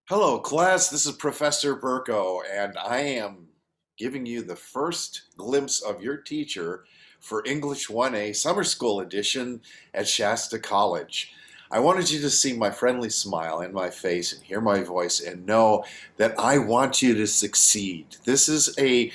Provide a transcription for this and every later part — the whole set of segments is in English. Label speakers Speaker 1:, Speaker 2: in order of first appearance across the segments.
Speaker 1: Hello, class. This is Professor Burko, and I am giving you the first glimpse of your teacher for English 1A Summer School Edition at Shasta College. I wanted you to see my friendly smile in my face and hear my voice and know that I want you to succeed. This is an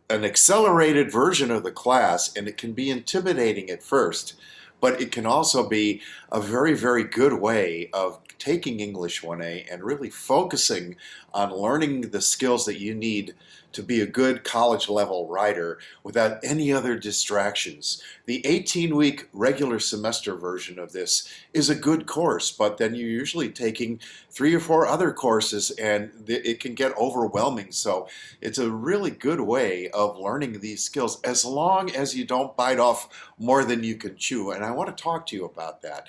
Speaker 1: accelerated version of the class, and it can be intimidating at first, but it can also be a very, very good way of taking English 1A and really focusing on learning the skills that you need to be a good college level writer without any other distractions. The 18-week regular semester version of this is a good course, but then you're usually taking 3 or 4 other courses and it can get overwhelming. So it's a really good way of learning these skills as long as you don't bite off more than you can chew. And I want to talk to you about that.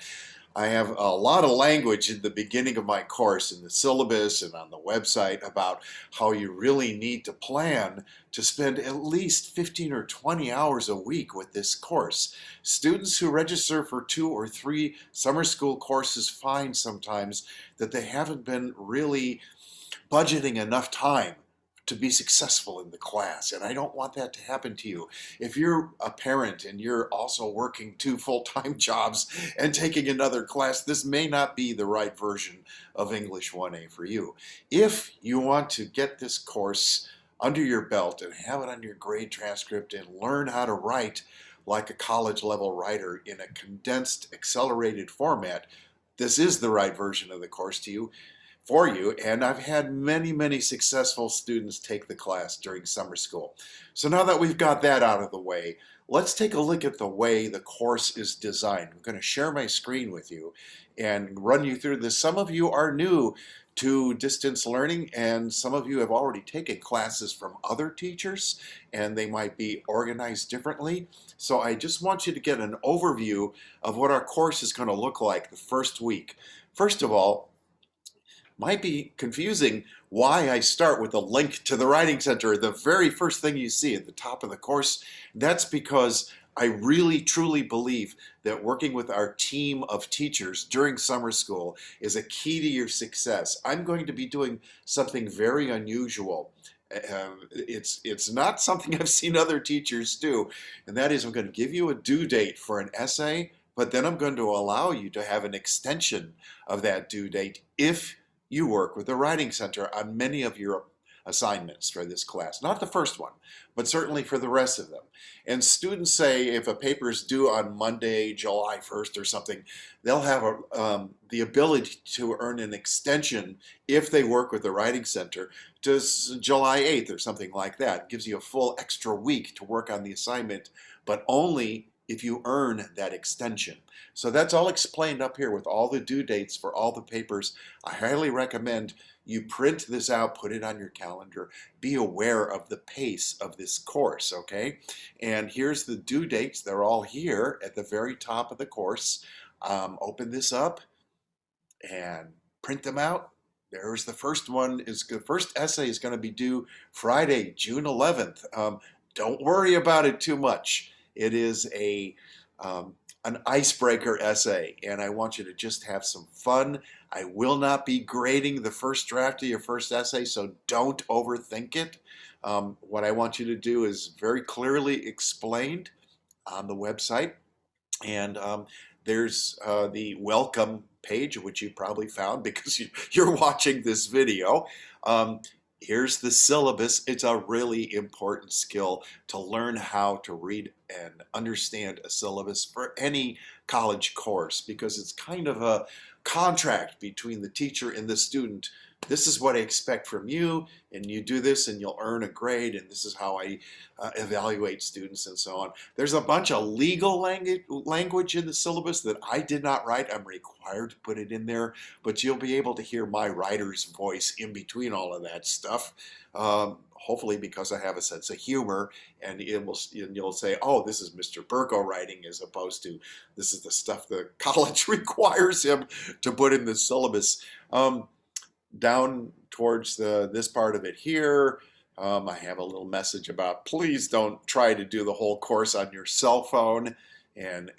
Speaker 1: I have a lot of language in the beginning of my course in the syllabus and on the website about how you really need to plan to spend at least 15 or 20 hours a week with this course. Students who register for 2 or 3 summer school courses find sometimes that they haven't been really budgeting enough time to be successful in the class, and I don't want that to happen to you. If you're a parent and you're also working 2 full-time jobs and taking another class, this may not be the right version of English 1A for you. If you want to get this course under your belt and have it on your grade transcript and learn how to write like a college level writer in a condensed, accelerated format, this is the right version of the course for you, and I've had many successful students take the class during summer school. So now that we've got that out of the way, let's take a look at the way the course is designed. I'm going to share my screen with you and run you through this. Some of you are new to distance learning, and some of you have already taken classes from other teachers, and they might be organized differently. So I just want you to get an overview of what our course is going to look like the first week. First of all, might be confusing why I start with a link to the Writing Center, the very first thing you see at the top of the course. That's because I really truly believe that working with our team of teachers during summer school is a key to your success. I'm going to be doing something very unusual. It's not something I've seen other teachers do, and that is I'm going to give you a due date for an essay, but then I'm going to allow you to have an extension of that due date if you work with the Writing Center on many of your assignments for this class. Not the first one, but certainly for the rest of them. And students say if a paper is due on Monday, July 1st or something, they'll have the ability to earn an extension if they work with the Writing Center to July 8th or something like that. It gives you a full extra week to work on the assignment, but only if you earn that extension. So that's all explained up here with all the due dates for all the papers. I highly recommend you print this out, put it on your calendar, be aware of the pace of this course, okay? And here's the due dates. They're all here at the very top of the course. Open this up and print them out. There's the first one. The first essay is going to be due Friday, June 11th. Don't worry about it too much. It is an icebreaker essay, and I want you to just have some fun. I will not be grading the first draft of your first essay, so don't overthink it. What I want you to do is very clearly explained on the website, and there's the welcome page, which you probably found because you're watching this video. Here's the syllabus. It's a really important skill to learn how to read and understand a syllabus for any college course because it's kind of a contract between the teacher and the student. This is what I expect from you, and you do this and you'll earn a grade, and this is how I evaluate students and so on. There's a bunch of legal language in the syllabus that I did not write. I'm required to put it in there, but you'll be able to hear my writer's voice in between all of that stuff. Hopefully because I have a sense of humor, and you'll say, oh, this is Mr. Burko writing as opposed to this is the stuff the college requires him to put in the syllabus. Down towards this part of it here, I have a little message about please don't try to do the whole course on your cell phone. And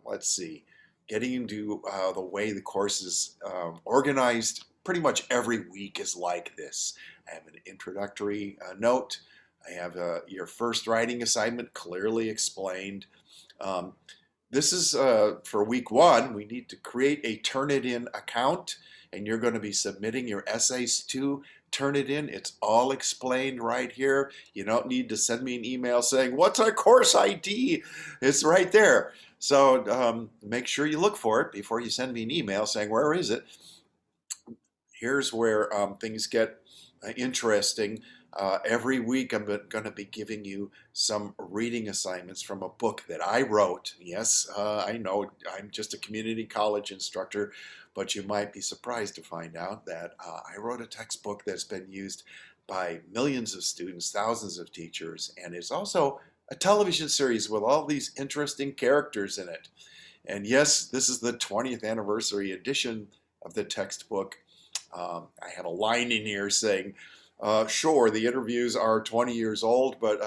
Speaker 1: let's see, getting into the way the course is organized pretty much every week is like this. I have an introductory note. I have your first writing assignment clearly explained. Um, this is for week one. We need to create a Turnitin account, and you're going to be submitting your essays to Turnitin. It's all explained right here. You don't need to send me an email saying, "What's our course ID?" It's right there. So make sure you look for it before you send me an email saying, "Where is it?" Here's where things get interesting. Every week I'm going to be giving you some reading assignments from a book that I wrote. Yes, I know I'm just a community college instructor, but you might be surprised to find out that I wrote a textbook that's been used by millions of students, thousands of teachers, and it's also a television series with all these interesting characters in it. And yes, this is the 20th anniversary edition of the textbook. I have a line in here saying, sure, the interviews are 20 years old, but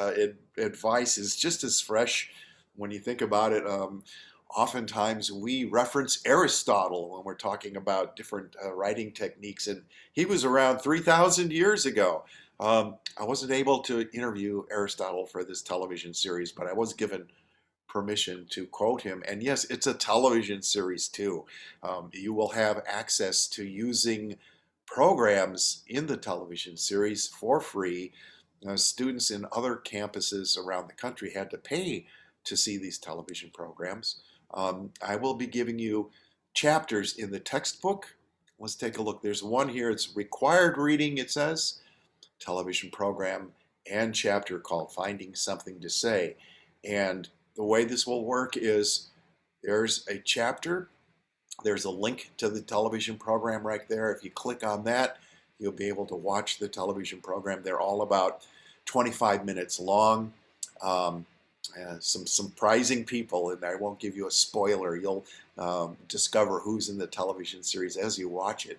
Speaker 1: advice is just as fresh when you think about it. Oftentimes we reference Aristotle when we're talking about different writing techniques, and he was around 3,000 years ago. I wasn't able to interview Aristotle for this television series, but I was given permission to quote him. And yes, it's a television series too. You will have access to using programs in the television series for free. Students in other campuses around the country had to pay to see these television programs. I will be giving you chapters in the textbook. Let's take a look. There's one here. It's required reading, it says, television program and chapter called Finding Something to Say. And the way this will work is there's a chapter, there's a link to the television program right there. If you click on that, you'll be able to watch the television program. They're all about 25 minutes long. Some surprising people, and I won't give you a spoiler. You'll discover who's in the television series as you watch it.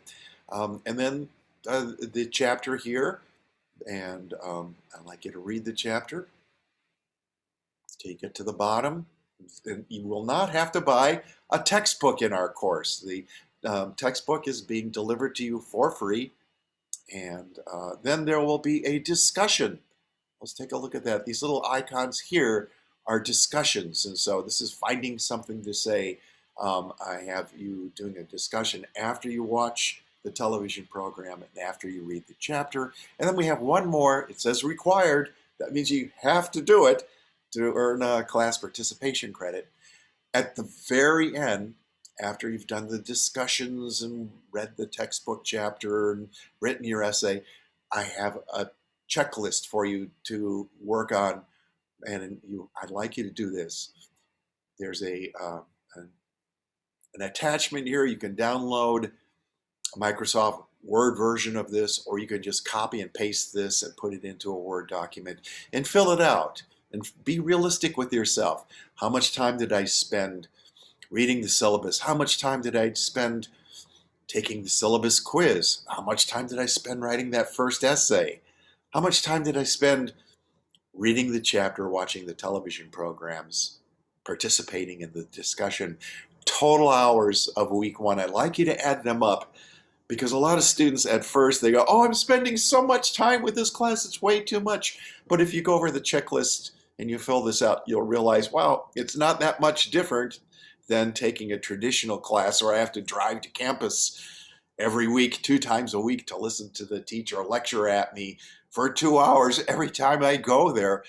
Speaker 1: And then the chapter here, and I'd like you to read the chapter till you get to the bottom. And you will not have to buy a textbook in our course. The textbook is being delivered to you for free, and then there will be a discussion. Let's take a look at that. These little icons here are discussions, and so this is Finding Something to Say. I have you doing a discussion after you watch the television program and after you read the chapter. And then we have one more. It says required. That means you have to do it to earn a class participation credit. At the very end, after you've done the discussions and read the textbook chapter and written your essay, I have a checklist for you to work on, and I'd like you to do this. There's an attachment here. You can download a Microsoft Word version of this, or you can just copy and paste this and put it into a Word document and fill it out. And be realistic with yourself. How much time did I spend reading the syllabus? How much time did I spend taking the syllabus quiz? How much time did I spend writing that first essay? How much time did I spend reading the chapter, watching the television programs, participating in the discussion? Total hours of week one. I'd like you to add them up, because a lot of students at first, they go, oh, I'm spending so much time with this class, it's way too much. But if you go over the checklist and you fill this out, you'll realize, wow, it's not that much different than taking a traditional class where I have to drive to campus every week, 2 times a week, to listen to the teacher lecture at me for 2 hours every time I go there.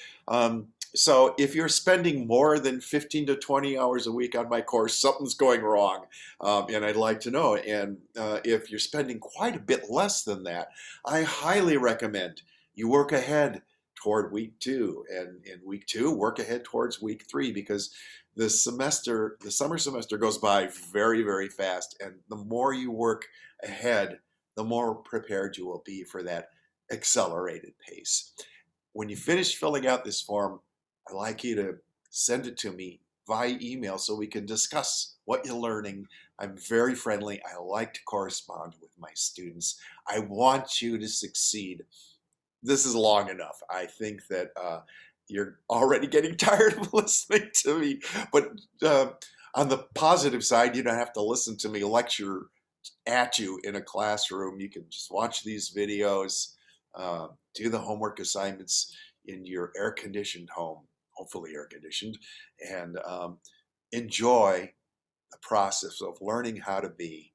Speaker 1: So if you're spending more than 15 to 20 hours a week on my course, something's going wrong, and I'd like to know. And if you're spending quite a bit less than that, I highly recommend you work ahead toward week 2, and in week 2, work ahead towards week 3, because the summer semester goes by very, very fast, and the more you work ahead, the more prepared you will be for that accelerated pace. When you finish filling out this form, I'd like you to send it to me via email so we can discuss what you're learning. I'm very friendly. I like to correspond with my students. I want you to succeed. This is long enough. I think that you're already getting tired of listening to me, but on the positive side, you don't have to listen to me lecture at you in a classroom. You can just watch these videos, do the homework assignments in your air-conditioned home, hopefully air-conditioned, and enjoy the process of learning how to be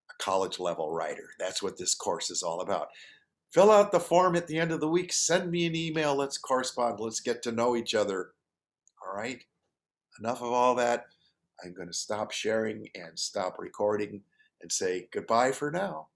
Speaker 1: a college-level writer. That's what this course is all about. Fill out the form at the end of the week. Send me an email. Let's correspond. Let's get to know each other. All right? Enough of all that. I'm going to stop sharing and stop recording and say goodbye for now.